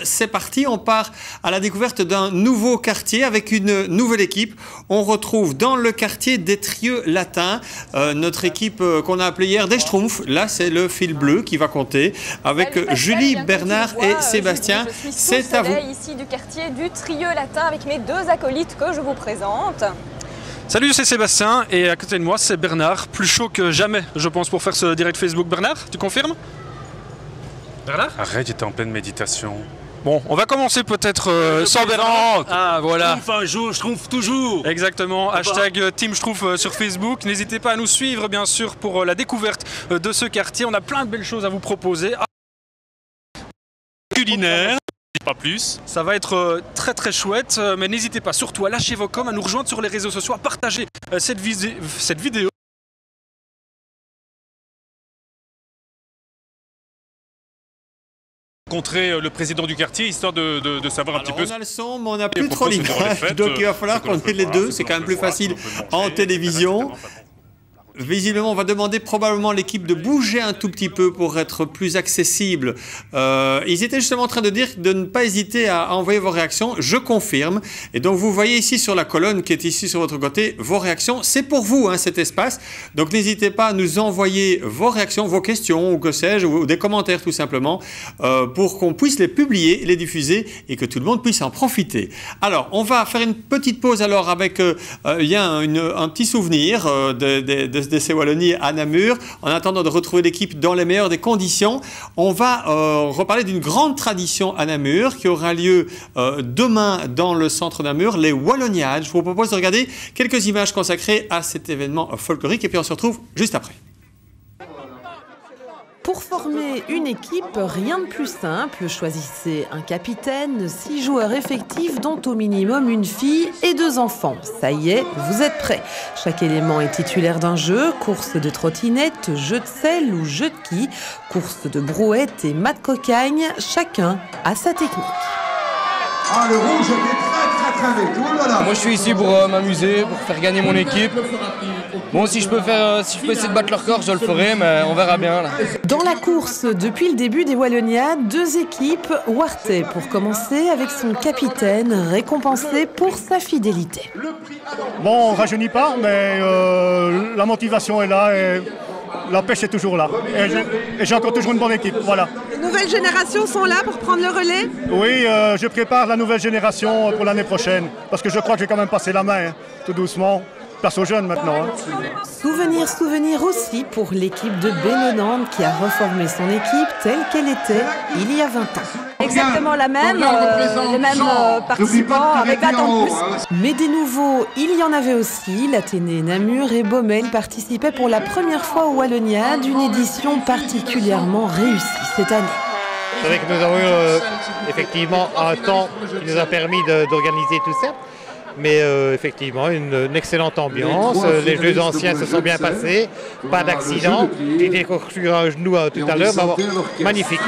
C'est parti, on part à la découverte d'un nouveau quartier avec une nouvelle équipe. On retrouve dans le quartier des Trieux latins notre équipe qu'on a appelée hier des Schtroumpfs. Là, c'est le fil bleu qui va compter avec Julie, Bernard et Sébastien. C'est à vous. Ici du quartier du Trieux latin avec mes deux acolytes que je vous présente. Salut, c'est Sébastien et à côté de moi, c'est Bernard. Plus chaud que jamais, je pense, pour faire ce direct Facebook. Bernard, tu confirmes? Bernard? Arrête, j'étais en pleine méditation. Bon, on va commencer peut-être sans Bernard. Ah voilà. Schtroumpf un jour, Schtroumpf toujours. Exactement. Hashtag Team Schtroumpf sur Facebook. N'hésitez pas à nous suivre, bien sûr, pour la découverte de ce quartier. On a plein de belles choses à vous proposer. Culinaire, pas plus. Ça va être très très chouette, mais n'hésitez pas surtout à lâcher vos coms, à nous rejoindre sur les réseaux sociaux, à partager cette vidéo. Rencontrer le président du quartier, histoire de savoir un petit peu... On a le son, mais on n'a plus trop l'image, donc il va falloir qu'on ait les deux, c'est quand même plus facile en télévision. Visiblement, on va demander probablement à l'équipe de bouger un tout petit peu pour être plus accessible. Ils étaient justement en train de dire de ne pas hésiter à envoyer vos réactions. Je confirme. Et donc, vous voyez ici sur la colonne qui est ici sur votre côté, vos réactions. C'est pour vous, hein, cet espace. Donc, n'hésitez pas à nous envoyer vos réactions, vos questions, ou que sais-je, ou des commentaires tout simplement, pour qu'on puisse les publier, les diffuser et que tout le monde puisse en profiter. Alors, on va faire une petite pause alors avec il y a un petit souvenir de DC Wallonie à Namur. En attendant de retrouver l'équipe dans les meilleures des conditions, on va reparler d'une grande tradition à Namur qui aura lieu demain dans le centre Namur, les Walloniades. Je vous propose de regarder quelques images consacrées à cet événement folklorique et puis on se retrouve juste après. Pour former une équipe, rien de plus simple. Choisissez un capitaine, 6 joueurs effectifs, dont au minimum une fille et 2 enfants. Ça y est, vous êtes prêts. Chaque élément est titulaire d'un jeu, course de trottinette, jeu de selle ou jeu de quilles, course de brouette et mat de cocagne. Chacun a sa technique. Ah, le rouge était très vite. Oh là là. Moi je suis ici pour m'amuser, pour faire gagner mon équipe. Bon, si je peux essayer de battre leur corps, je le ferai, mais on verra bien là. Dans la course, depuis le début des Walloniades, 2 équipes. Warté pour commencer avec son capitaine, récompensé pour sa fidélité. Bon, on ne rajeunit pas, mais la motivation est là et la pêche est toujours là. Et j'ai encore toujours une bonne équipe, voilà. Les nouvelles générations sont là pour prendre le relais? Oui, je prépare la nouvelle génération pour l'année prochaine, parce que je crois que j'ai quand même passé la main, hein, tout doucement. Place aux jeunes maintenant. Hein. Souvenir aussi pour l'équipe de Bénonande qui a reformé son équipe telle qu'elle était il y a 20 ans. Exactement la même, les mêmes participants avec 20 ans de plus. Mais des nouveaux, il y en avait aussi. L'Athénée Namur et Baumel participaient pour la première fois aux Walloniades, une édition particulièrement réussie cette année. C'est vrai que nous avons eu effectivement un temps qui nous a permis d'organiser tout ça. Mais effectivement, une excellente ambiance. Les jeux anciens se sont bien passés, pas d'accident. J'ai construit un genou tout à l'heure, magnifique.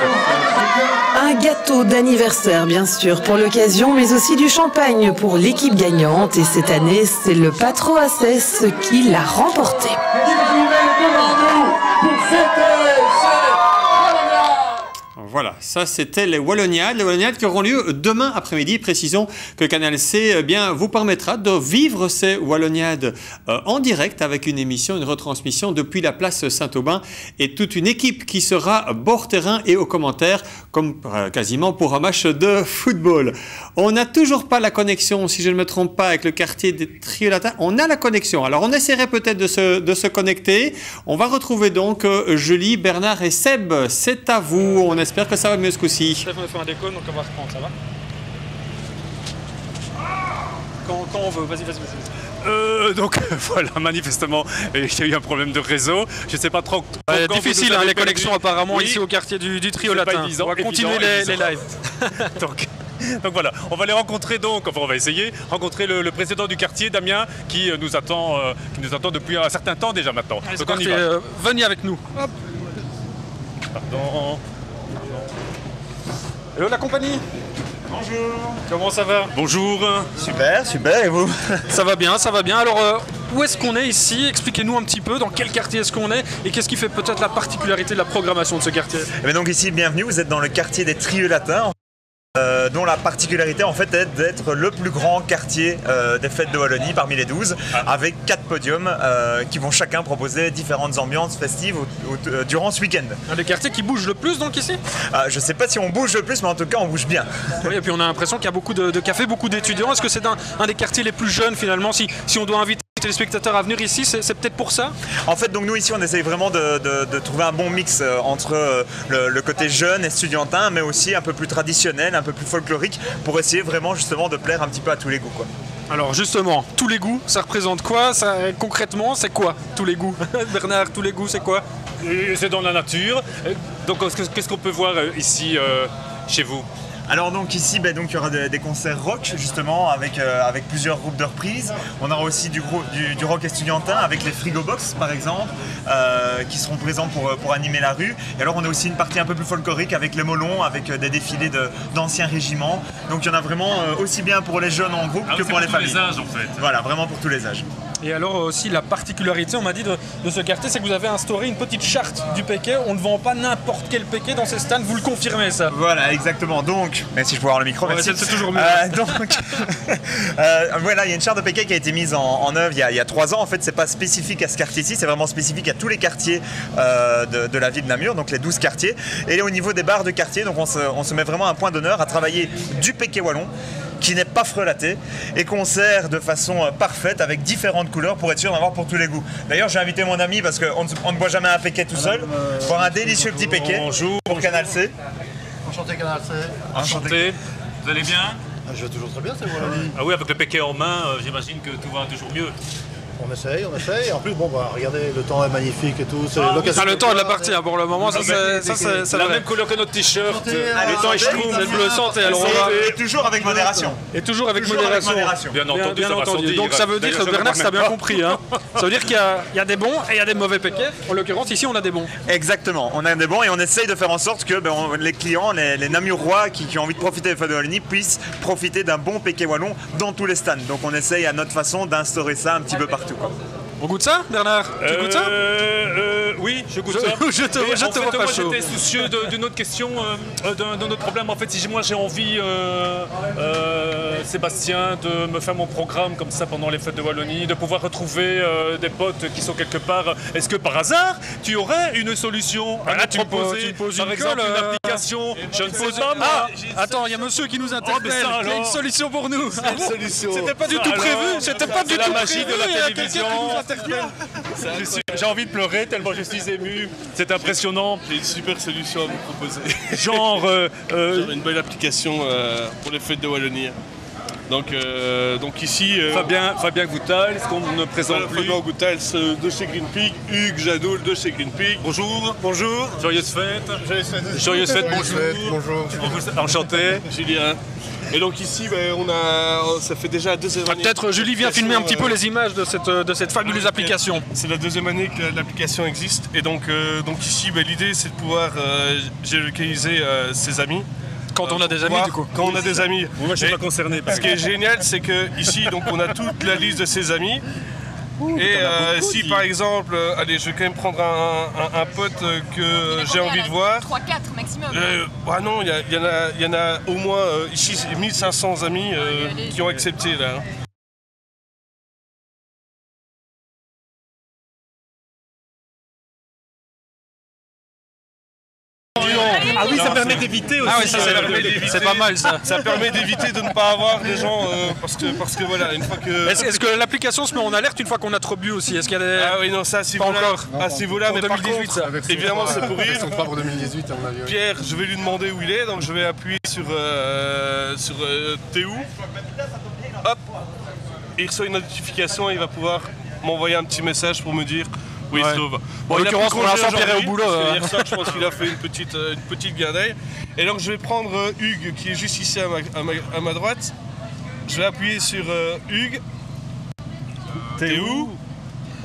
Un gâteau d'anniversaire, bien sûr, pour l'occasion, mais aussi du champagne pour l'équipe gagnante. Et cette année, c'est le Patro Assès qui l'a remporté. Voilà, ça c'était les Walloniades qui auront lieu demain après-midi. Précisons que Canal C vous permettra de vivre ces Walloniades en direct avec une émission, une retransmission depuis la place Saint-Aubin et toute une équipe qui sera bord terrain et aux commentaires comme quasiment pour un match de football. On n'a toujours pas la connexion, si je ne me trompe pas, avec le quartier des Trieux latins. On a la connexion, alors on essaierait peut-être de se connecter. On va retrouver donc Julie, Bernard et Seb. C'est à vous, on espère que ça va mieux ce coup-ci. Seb me fait un décompte, donc on va reprendre, ça va? Quand on veut, vas-y. Donc voilà, manifestement, il y a eu un problème de réseau. Je ne sais pas trop. Difficile, hein, les connexions apparemment oui. Ici au quartier du Trieux latin. On va continuer les lives. Donc voilà, on va les rencontrer on va essayer, rencontrer le président du quartier, Damien, qui nous attend depuis un certain temps déjà maintenant. Allez, donc on y va. Venez avec nous. Hop. Pardon. Hello la compagnie. Bonjour. Comment ça va? Bonjour. Super, et vous? Ça va bien. Alors, où est-ce qu'on est ici? Expliquez-nous un petit peu dans quel quartier est-ce qu'on est et qu'est-ce qui fait peut-être la particularité de la programmation de ce quartier? Donc ici, bienvenue, vous êtes dans le quartier des Trieux latins. dont la particularité en fait est d'être le plus grand quartier des fêtes de Wallonie parmi les 12, avec 4 podiums qui vont chacun proposer différentes ambiances festives durant ce week-end. Un des quartiers qui bouge le plus donc ici? Je ne sais pas si on bouge le plus, mais en tout cas on bouge bien. Oui, et puis on a l'impression qu'il y a beaucoup de cafés, beaucoup d'étudiants. Est-ce que c'est un des quartiers les plus jeunes finalement? Si on doit inviter les téléspectateurs à venir ici, c'est peut-être pour ça? En fait, donc nous ici on essaye vraiment de trouver un bon mix entre le côté jeune et studientin, mais aussi un peu plus traditionnel, un peu plus folklorique, pour essayer vraiment justement de plaire un petit peu à tous les goûts, quoi. Alors justement, tous les goûts, ça représente quoi? Concrètement, c'est quoi tous les goûts? Bernard, tous les goûts, c'est quoi? C'est dans la nature. Donc qu'est-ce qu'on peut voir ici chez vous? Alors donc ici, donc, il y aura des concerts rock justement avec plusieurs groupes de reprises. On aura aussi du rock estudiantin avec les Frigo Box par exemple, qui seront présents pour animer la rue. Et alors on a aussi une partie un peu plus folklorique avec les molons, avec des défilés d'anciens régiments. Donc il y en a vraiment aussi bien pour les jeunes en groupe que pour les familles. Pour tous les âges en fait. Voilà, vraiment pour tous les âges. Et alors aussi la particularité, on m'a dit, de ce quartier, c'est que vous avez instauré une petite charte du Péquet. On ne vend pas n'importe quel Péquet dans ces stands, vous le confirmez ça? Voilà, exactement. Donc, mais si je peux avoir le micro, ouais, c'est toujours mieux. Voilà, il y a une charte de Péquet qui a été mise en œuvre il y a 3 ans. En fait, c'est pas spécifique à ce quartier-ci, c'est vraiment spécifique à tous les quartiers de la ville de Namur, donc les 12 quartiers. Et là, au niveau des bars de quartier, donc on se met vraiment un point d'honneur à travailler du Péquet wallon, qui n'est pas frelaté et qu'on sert de façon parfaite avec différentes couleurs pour être sûr d'en avoir pour tous les goûts. D'ailleurs, j'ai invité mon ami parce qu'on ne boit jamais un Péquet tout seul, boire un délicieux petit Péquet. Bonjour. Pour Canal C. Enchanté Canal C. Enchanté. Vous allez bien? Je vais toujours très bien, c'est Wallonie. Ah oui, avec le Péquet en main, j'imagine que tout va toujours mieux. On essaye. En plus, bon, regardez, le temps est magnifique et tout. C'est l'occasion. Le temps est de la partie, pour le moment, ça c'est la même couleur que notre t-shirt. Le temps est chaud, c'est le bleu santé. Et toujours avec modération. Et toujours avec modération. Bien entendu. Donc ça veut dire que Bernard, ça a bien compris. Ça veut dire qu'il y a des bons et il y a des mauvais Péquets. En l'occurrence, ici, on a des bons. Exactement, on a des bons et on essaye de faire en sorte que les clients, les Namurois qui ont envie de profiter des fêtes de Wallonie puissent profiter d'un bon Péquet wallon dans tous les stands. Donc on essaye à notre façon d'instaurer ça un petit peu partout, quoi. On goûte ça, Bernard? Tu goûtes ça? Oui, je goûte ça. Je te vois pas chaud. Moi, j'étais soucieux d'une autre question, d'un autre problème. En fait, si moi j'ai envie, Sébastien, de me faire mon programme comme ça pendant les fêtes de Wallonie, de pouvoir retrouver des potes qui sont quelque part, est-ce que par hasard, tu aurais une solution à nous proposer? Par exemple, une application? Je ne sais pas, moi. Attends, il y a monsieur qui nous interpelle. Il y a une solution pour nous. C'était pas du tout prévu. C'était pas du tout prévu. La magie de la télévision. J'ai envie de pleurer tellement je suis ému. C'est impressionnant. J'ai une super solution à vous proposer. Genre une belle application pour les fêtes de Wallonie. Donc ici... Fabien Goutal, est-ce qu'on ne présente plus? Fabien Goutal de chez Green Peak, Hugues Jadoul de chez Green Peak. Bonjour. Bonjour. Joyeuses fêtes. Joyeuses fêtes, bonjour. Enchanté. Julien. Et donc ici, ça fait déjà la deuxième année. Peut-être Julie vient filmer un petit peu les images de cette fabuleuse application. C'est la deuxième année que l'application existe. Et donc ici, l'idée c'est de pouvoir géolocaliser ses amis. Quand on a des amis, du coup. Quand on a des amis. Moi, je suis pas concerné. Ce qui est génial, c'est que ici, on a toute la liste de ses amis. Et si par exemple, allez, je vais quand même prendre un pote que j'ai envie de voir. 3-4 maximum. Non, il y en a au moins ici 1500 amis qui ont accepté là. Ah oui, ça permet d'éviter aussi. Ah oui, ça c'est pas mal ça. Ça permet d'éviter de ne pas avoir des gens parce que voilà, une fois que. Est-ce que l'application se met en alerte une fois qu'on a trop bu aussi? Est-ce qu'il y a des... Ah oui, non, ça, si pas vous encore. À ce niveau-là, mais 2018, par contre, ça. Évidemment, c'est pour rire. Pas pour 2018, à mon avis. Pierre, je vais lui demander où il est, donc je vais appuyer sur t'es où? Hop, il reçoit une notification et il va pouvoir m'envoyer un petit message pour me dire où il se trouve. Bon, en l'occurrence, pour l'instant, Pierre est au boulot. Hier soir, je pense qu'il a fait une petite garde d'œil. Et donc, je vais prendre Hugues qui est juste ici à ma droite. Je vais appuyer sur Hugues. T'es où?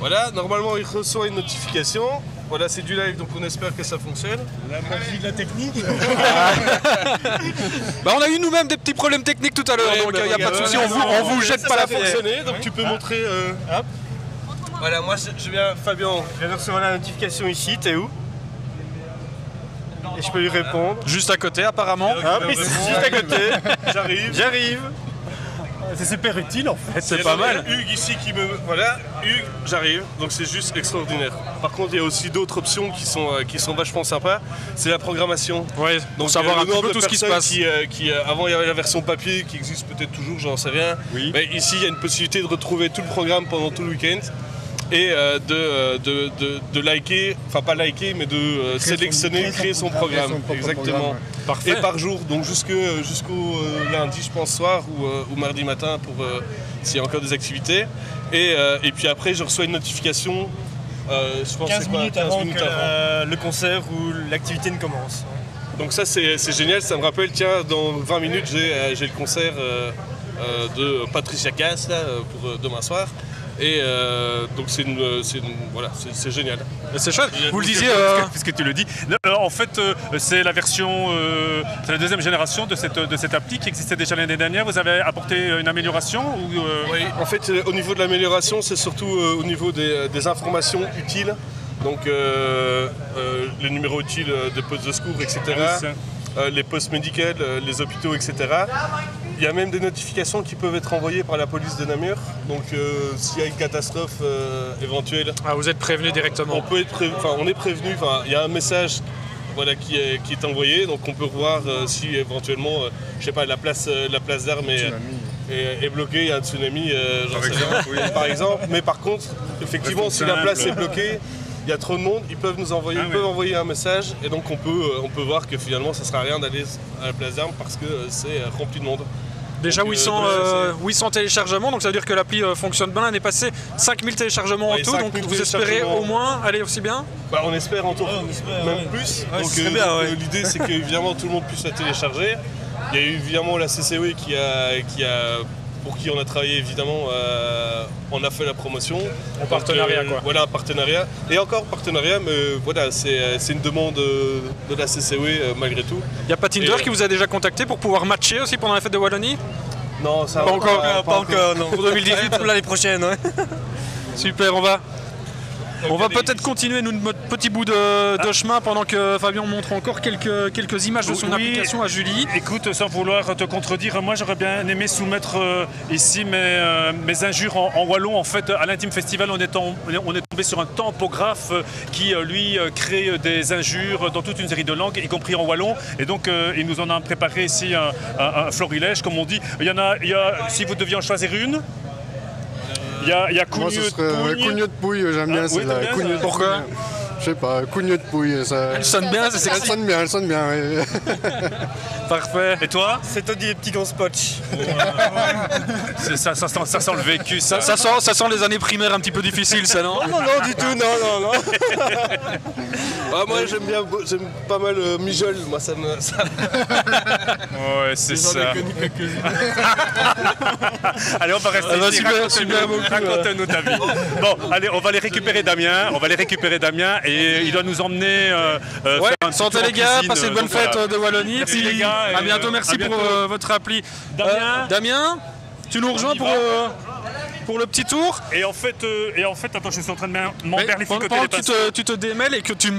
Voilà, normalement, il reçoit une notification. Voilà, c'est du live, donc on espère que ça fonctionne. La magie de la technique. On a eu nous-mêmes des petits problèmes techniques tout à l'heure, donc il n'y a pas de souci, on vous jette pas la pierre. Donc tu peux montrer. Hop. Voilà, moi je viens, Fabien, je viens de recevoir la notification ici, t'es où? Et je peux lui répondre. Juste à côté, apparemment. Ah oui, juste à côté. J'arrive. C'est super utile en fait. C'est pas mal. Hugues ici qui me... Voilà, Hugues, j'arrive. Donc c'est juste extraordinaire. Par contre, il y a aussi d'autres options qui sont vachement sympas. C'est la programmation. Ouais, donc savoir un petit peu tout ce qui se passe. Avant, il y avait la version papier qui existe peut-être toujours, j'en sais rien. Oui. Mais ici, il y a une possibilité de retrouver tout le programme pendant tout le week-end. Et de liker, enfin pas liker, mais de sélectionner, créer son programme. Exactement. Parfait. Et par jour, donc jusqu'au lundi, je pense, soir ou mardi matin, pour s'il y a encore des activités. Et puis après, je reçois une notification, je pense 15 minutes avant que le concert ou l'activité ne commence. Donc ça, c'est génial, ça me rappelle, tiens, dans 20 minutes, j'ai le concert de Patricia Cass là, pour demain soir. Et donc c'est génial. C'est chouette. Vous le disiez puisque tu le dis. En fait, c'est la version, c'est la deuxième génération de cette appli qui existait déjà l'année dernière. Vous avez apporté une amélioration ou Oui, en fait, au niveau de l'amélioration, c'est surtout au niveau des informations utiles. Donc les numéros utiles des postes de secours, etc. Les postes médicaux, les hôpitaux, etc. Il y a même des notifications qui peuvent être envoyées par la police de Namur. Donc s'il y a une catastrophe éventuelle... Ah, vous êtes prévenu directement. On est prévenu, il y a un message qui est envoyé, donc on peut voir si éventuellement, je sais pas, la place d'Armes est bloquée, il y a un tsunami, par exemple. Mais par contre, effectivement, si la place est bloquée, il y a trop de monde, ils peuvent nous envoyer, envoyer un message, et donc on peut voir que finalement ça ne sert à rien d'aller à la place d'Armes parce que c'est rempli de monde. Déjà donc, 800 téléchargements, donc ça veut dire que l'appli fonctionne bien. L'année passée, 5000 téléchargements en tout, donc vous espérez au moins aller aussi bien? On espère en tout, même plus. Donc l'idée c'est que évidemment tout le monde puisse la télécharger. Il y a eu évidemment la CCOE pour qui on a travaillé évidemment, on a fait la promotion. En partenariat quoi. Voilà, un partenariat. Et encore partenariat, mais voilà, c'est une demande de la CCOE malgré tout. Il n'y a pas Tinder qui vous a déjà contacté pour pouvoir matcher aussi pendant la fête de Wallonie? Non, ça pas encore. Pas encore, non. Pour 2018, pour l'année prochaine. Ouais. Super, on va peut-être continuer notre petit bout de chemin pendant que Fabien montre encore quelques images de son application à Julie. Écoute, sans vouloir te contredire, moi j'aurais bien aimé soumettre ici mes injures en wallon. En fait, à l'Intime Festival, on est tombé sur un tampographe qui, lui, crée des injures dans toute une série de langues, y compris en wallon. Et donc, il nous en a préparé ici un florilège, comme on dit. Il y a, si vous deviez en choisir une, il y a Moi, ce serait cougneux de pouille, j'aime bien celle-là. Pourquoi? Je sais pas, cougneux de pouille. Ça... Elle sonne bien, c'est sexy. Elle sonne bien, oui. Parfait. Et toi? C'est Toddy et Petit Gros Spotch. Ça sent le vécu. Ça sent les années primaires un petit peu difficiles, ça, non? Non, du tout, non. Moi, j'aime pas mal Mijol, moi ça me... Ouais, c'est ça. Allez, on va rester ici. Raconte-nous ta vie. Bon, allez, on va aller récupérer Damien. Et il doit nous emmener santé les gars, passez une bonne fête de Wallonie. Merci les gars. À bientôt, merci pour votre appli. Damien, tu nous rejoins pour le petit tour. Et en fait, attends, je suis en train de m'emberlificoter les pinceaux. Tu te démêles et que tu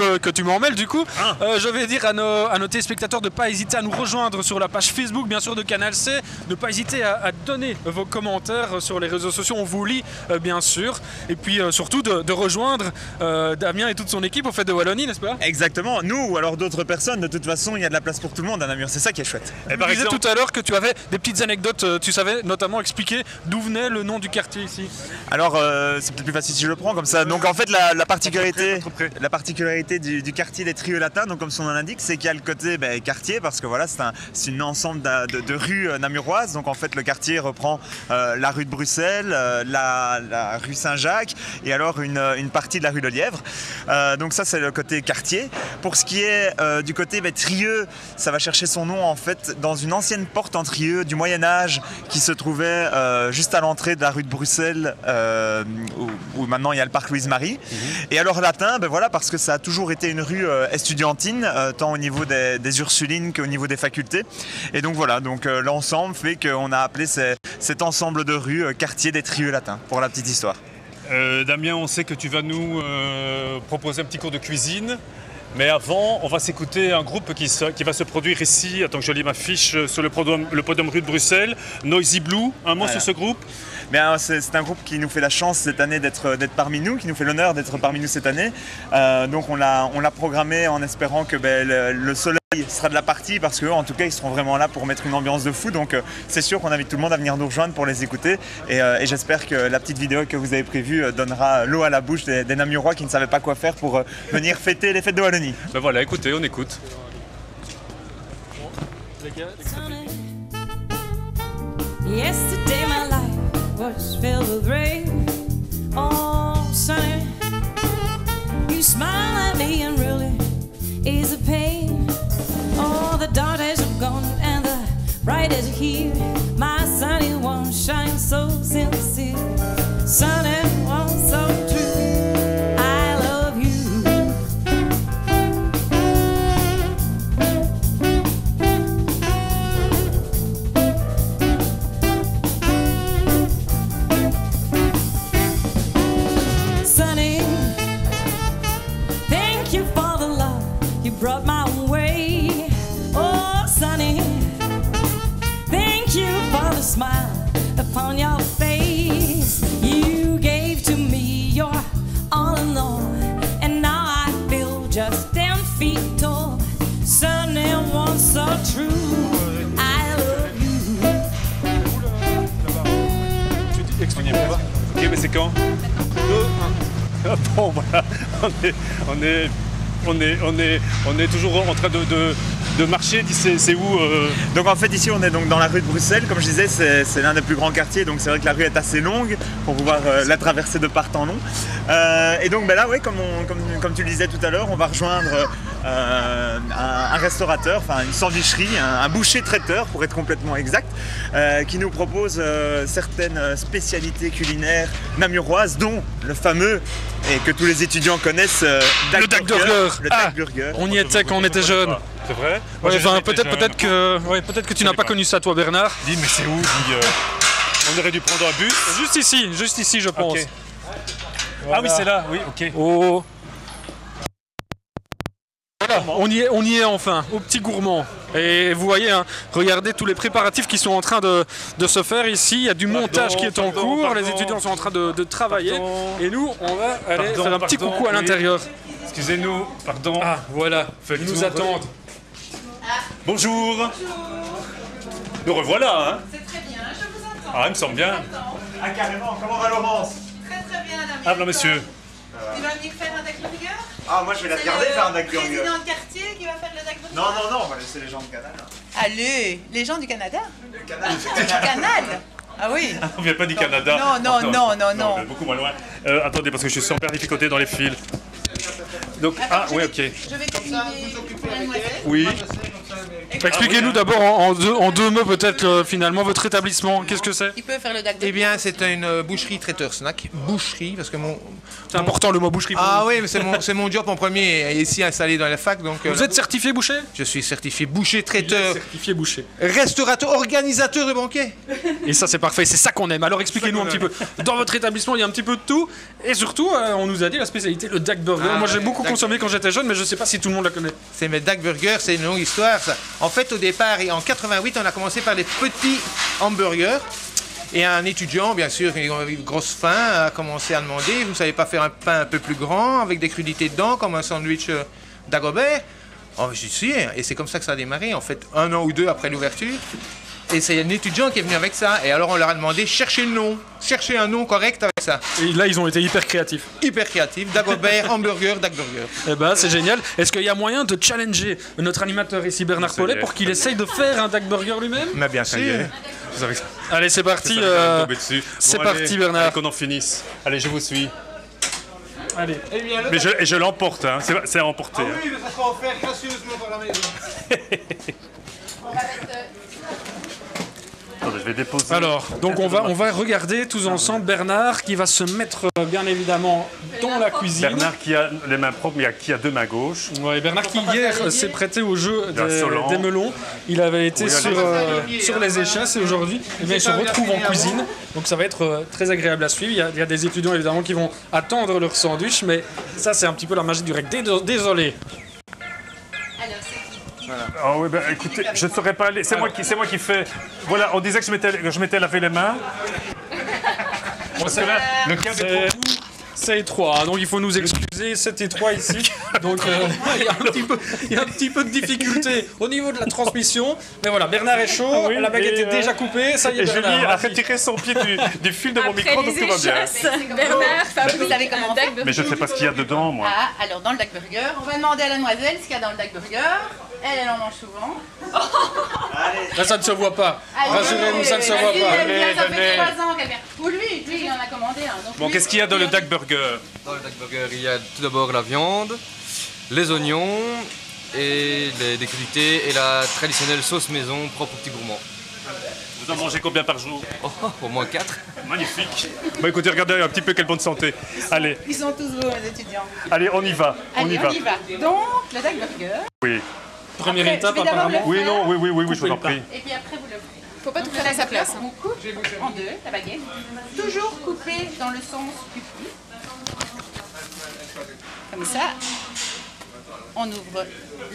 m'en mêles du coup, je vais dire à nos téléspectateurs de ne pas hésiter à nous rejoindre sur la page Facebook, bien sûr, de Canal C, de ne pas hésiter à donner vos commentaires sur les réseaux sociaux, on vous lit, bien sûr, et puis surtout de rejoindre Damien et toute son équipe au Fête de Wallonie, n'est-ce pas? Exactement, nous ou alors d'autres personnes, de toute façon, il y a de la place pour tout le monde à Namur, c'est ça qui est chouette. Tu disais tout à l'heure que tu avais des petites anecdotes, tu savais notamment expliquer d'où venait le nom du quartier ici. Alors c'est peut-être plus facile si je le prends comme ça. Donc en fait la particularité du quartier des Trieux Latins, donc comme son nom l'indique, c'est qu'il y a le côté quartier parce que voilà c'est un ensemble de rues namuroises. Donc en fait le quartier reprend la rue de Bruxelles, la rue Saint-Jacques et alors une partie de la rue de Lièvre. Donc ça c'est le côté quartier. Pour ce qui est du côté Trieux, ça va chercher son nom en fait dans une ancienne porte en Trieux du Moyen-Âge qui se trouvait juste à l'entrée de la rue de Bruxelles, où maintenant il y a le parc Louise-Marie. Et alors latin, voilà, parce que ça a toujours été une rue estudiantine, tant au niveau des Ursulines qu'au niveau des facultés. Et donc voilà, l'ensemble fait qu'on a appelé cet ensemble de rues quartier des Trieux Latins, pour la petite histoire. Damien, on sait que tu vas nous proposer un petit cours de cuisine. Mais avant, on va s'écouter un groupe qui va se produire ici. Attends que je lis ma fiche sur le podium rue de Bruxelles. Noisy Blue, un mot sur ce groupe? C'est un groupe qui nous fait la chance cette année d'être parmi nous, qui nous fait l'honneur d'être parmi nous cette année. Donc on l'a programmé en espérant que le soleil sera de la partie, parce qu'en tout cas ils seront vraiment là pour mettre une ambiance de fou. Donc c'est sûr qu'on invite tout le monde à venir nous rejoindre pour les écouter. Et j'espère que la petite vidéo que vous avez prévue donnera l'eau à la bouche des Namurois qui ne savaient pas quoi faire pour venir fêter les fêtes de Wallonie. Ben voilà, écoutez, on écoute. Yesterday my life was filled with rain. Oh, sunny, you smile at me and really ease the pain. Oh, the dark days are gone and the bright days are here. My sunny one shines so sincere, sunny one so true. I love you. Sunny, thank you for the love you brought my way. Oh, Sunny, thank you for the smile upon your face. You gave to me your all in all, and now I feel just 10 feet tall. Sunny, one so true. I love you. Expliquez-moi. Ok, mais c'est quand? 2, 1. Bon, voilà, on est toujours en train de marcher. C'est où Donc en fait ici on est donc dans la rue de Bruxelles, comme je disais c'est l'un des plus grands quartiers, donc c'est vrai que la rue est assez longue pour pouvoir la traverser de part en long. Et donc là ouais, comme tu le disais tout à l'heure, on va rejoindre un restaurateur, enfin une sandwicherie, un boucher traiteur pour être complètement exact, qui nous propose certaines spécialités culinaires namuroises, dont le fameux, et que tous les étudiants connaissent, le Dag Burger. Le Dag Burger. On y était quand on était jeunes. C'est vrai? Ouais, enfin, peut-être que tu n'as pas connu ça toi, Bernard. Dis, mais c'est où? On aurait dû prendre un bus. Juste ici je pense. Okay. Voilà. Ah oui, c'est là, oui, ok. Oh. Voilà, on y est enfin, au petit gourmand. Et vous voyez, hein, regardez tous les préparatifs qui sont en train de se faire ici. Il y a du montage qui est en cours, les étudiants sont en train de travailler. Et nous, on va aller faire un petit coucou à l'intérieur. Excusez-nous, pardon. Ah, voilà, ils nous attendent. Bonjour. Bonjour. Nous revoilà, hein. C'est très bien, je vous entends. Ah, il me semble bien. Ah, carrément, comment va Laurence? Très très bien, Damien. Ah, non, monsieur. Tu vas venir faire un Dag Burger? Ah, moi je vais la regarder faire un Dag Burger. C'est le président de quartier qui va faire le Dag Burger? Non, on va laisser les gens du Canada. Allez, les gens du Canada? Du Canada. Du Canal? Ah oui. On vient pas du Canada. Non. On est beaucoup moins loin. Attendez, parce que je suis super difficulté dans les fils. Donc, oui, ok. Je vais terminer pour la noisette. Oui. Expliquez-nous d'abord en deux mots peut-être finalement votre établissement. Qu'est-ce que c'est? Il peut faire le Dag Burger. Eh bien, c'est une boucherie traiteur snack. Boucherie, parce que c'est important le mot boucherie. Ah oui, mais c'est mon job en premier, ici installé dans la fac. Donc, vous êtes certifié boucher? Je suis certifié boucher, traiteur. Certifié boucher. Restaurateur, organisateur de banquets. Et ça c'est parfait, c'est ça qu'on aime. Alors expliquez-nous un petit peu. Dans votre établissement, il y a un petit peu de tout. Et surtout, on nous a dit la spécialité, le Dag Burger. Moi j'ai beaucoup consommé quand j'étais jeune, mais je sais pas si tout le monde la connaît. C'est mes Dag Burger, c'est une longue histoire ça. En fait, au départ, en 88, on a commencé par les petits hamburgers. Et un étudiant, bien sûr, qui avait une grosse faim, a commencé à demander, vous ne savez pas faire un pain un peu plus grand, avec des crudités dedans, comme un sandwich Dagobert? Oh, je suis, et c'est comme ça que ça a démarré, en fait, 1 an ou 2 après l'ouverture. Et c'est un étudiant qui est venu avec ça. Et alors on leur a demandé, cherchez un nom correct avec ça. Et là ils ont été hyper créatifs. Hyper créatifs, Dagobert, hamburger, Dag Burger. Eh ben c'est génial. Est-ce qu'il y a moyen de challenger notre animateur ici, Bernard Paulet, pour qu'il essaye de faire un Dag Burger lui-même? Mais bien sûr. Allez c'est parti. C'est parti Bernard. Allez, qu'on en finisse. Allez, je vous suis. Allez. Mais je l'emporte, hein. C'est à emporter. Ah oui, mais ça sera offert gracieusement par la maison. On va mettre... Attendez, je vais déposer. Alors, donc on va regarder tous ensemble Bernard qui va se mettre bien évidemment dans la cuisine. Bernard qui a les mains propres mais qui a 2 mains gauches. Ouais, Bernard qui hier s'est prêté au jeu des melons. Il avait été sur les échasses et aujourd'hui il se retrouve en cuisine. Donc ça va être très agréable à suivre. Il y a des étudiants évidemment qui vont attendre leur sandwich, mais ça c'est un petit peu la magie du rec. Désolé. Ah oui, ben écoutez, je ne saurais pas aller. C'est moi qui fais. Voilà, on disait que je m'étais lavé les mains. Parce que là, le cadre est trop court. C'est étroit, donc il faut nous excuser, c'est étroit ici. Donc il y a un petit peu de difficulté au niveau de la transmission. Mais voilà, Bernard est chaud, la baguette est déjà coupée, ça y est, Bernard. Julie a retiré son pied du fil de mon micro, donc tout va bien. Bernard, vous savez comment faire. Mais je ne sais pas ce qu'il y a dedans, moi. Ah, alors dans le Dag Burger, on va demander à la demoiselle ce qu'il y a dans le Dag Burger. Elle en mange souvent. Là, ça ne se voit pas. Rassurez-vous, ça ne se voit pas. Ça fait 3 ans qu'elle vient. Ou lui, il en a commandé un. Bon, qu'est-ce qu'il y a dans le Dag Burger? Dans le Dag Burger, il y a tout d'abord la viande, les oignons, et des crudités et la traditionnelle sauce maison propre aux petits gourmands. Vous en mangez combien par jour? Au moins 4. Magnifique. Bon, écoutez, regardez un petit peu quelle bonne santé. Allez. Ils sont tous beaux, les étudiants. Allez, on y va. On y va. Donc, le Dag Burger. Oui. Première étape, apparemment. Oui, non, oui, je vous en prie. Et puis après, vous le faites. Faut pas tout faire à sa place. On coupe en deux, la baguette. Toujours couper dans le sens du pli. Comme ça. On ouvre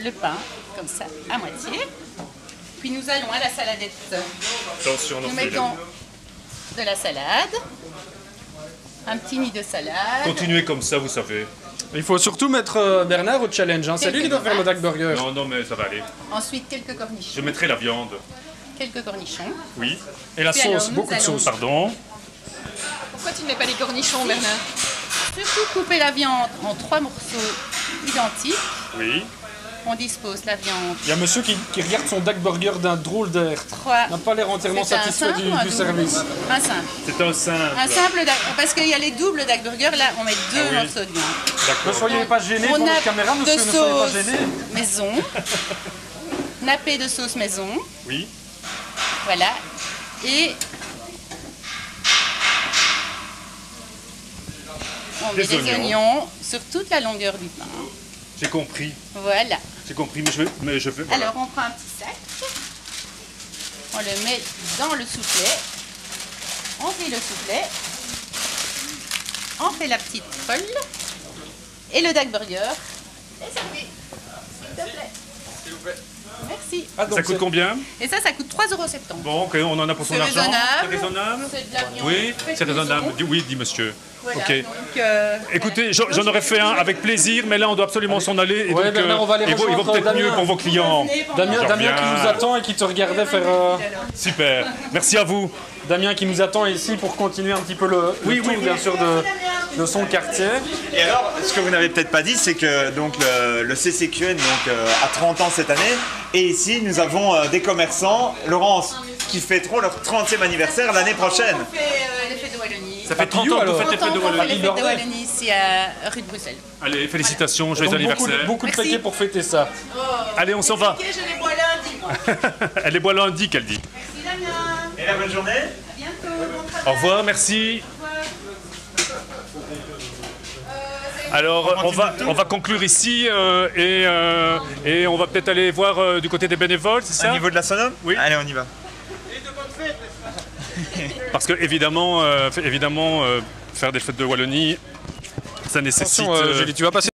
le pain, comme ça, à moitié. Puis nous allons à la saladette. Attention, nous mettons de la salade. Un petit nid de salade. Continuez comme ça, vous savez. Il faut surtout mettre Bernard au challenge. Hein. C'est lui qui doit faire le Dag Burger. Non, mais ça va aller. Ensuite, quelques cornichons. Je mettrai la viande. Quelques cornichons. Oui. Et la sauce, beaucoup de sauce. Pardon. Pourquoi tu ne mets pas les cornichons, Bernard? Surtout couper la viande en 3 morceaux identiques. Oui. On dispose la viande. Il y a monsieur qui regarde son Dag Burger d'un drôle d'air. Il n'a pas l'air entièrement satisfait du service. Un simple. C'est un simple. Un simple Dag, parce qu'il y a les doubles Dag Burger, là on met 2 morceaux de viande. D'accord. Ne soyez pas gêné pour notre caméra, monsieur, ne soyez pas gêné. Maison. Nappé de sauce maison. Oui. Voilà. Et on met des oignons sur toute la longueur du pain. J'ai compris. Voilà. J'ai compris, mais je fais... Voilà. Alors on prend un petit sac, on le met dans le soufflet, on fait le soufflet, on fait la petite folle et le Dag Burger est servi. S'il te plaît. S'il vous plaît. Merci. Ça coûte combien? Et ça coûte 3,70 €. Bon, ok, on en a pour son argent. C'est raisonnable. C'est de la viande. Oui, c'est raisonnable. Oui, dit monsieur. Voilà, ok. donc, écoutez, j'en aurais fait un avec plaisir, mais là on doit absolument s'en aller. Et ouais, donc, Bernard, on va aller il vaut peut-être mieux pour vos clients. Damien qui nous attend et qui te regardait faire... Super, merci à vous. Damien qui nous attend ici pour continuer un petit peu le tour, bien sûr, de son quartier. Et alors, ce que vous n'avez peut-être pas dit, c'est que donc, le CCQN a 30 ans cette année. Et ici, nous avons des commerçants, Laurence, qui fêteront leur 30e anniversaire l'année prochaine. On fait les fêtes de Wallonie. Ça fait 30 ans que vous faites les fêtes de Wallonie. On fait les fêtes de Wallonie ici à rue de Bruxelles. Allez, félicitations, joyeux anniversaire. Beaucoup de paquets pour fêter ça. Oh, allez, on s'en va. Je les bois lundi, moi. Elle les boit lundi, qu'elle dit. Merci Damien. Et la bonne journée. À bientôt. Bon travail. Au revoir, merci. Alors, on va conclure ici et on va peut-être aller voir du côté des bénévoles, c'est ça? Au niveau de la Sonome? Oui. Allez, on y va. Et de bonnes fêtes, n'est-ce pas? Parce que, évidemment, faire des fêtes de Wallonie, ça nécessite... Attention, Julie, tu vas passer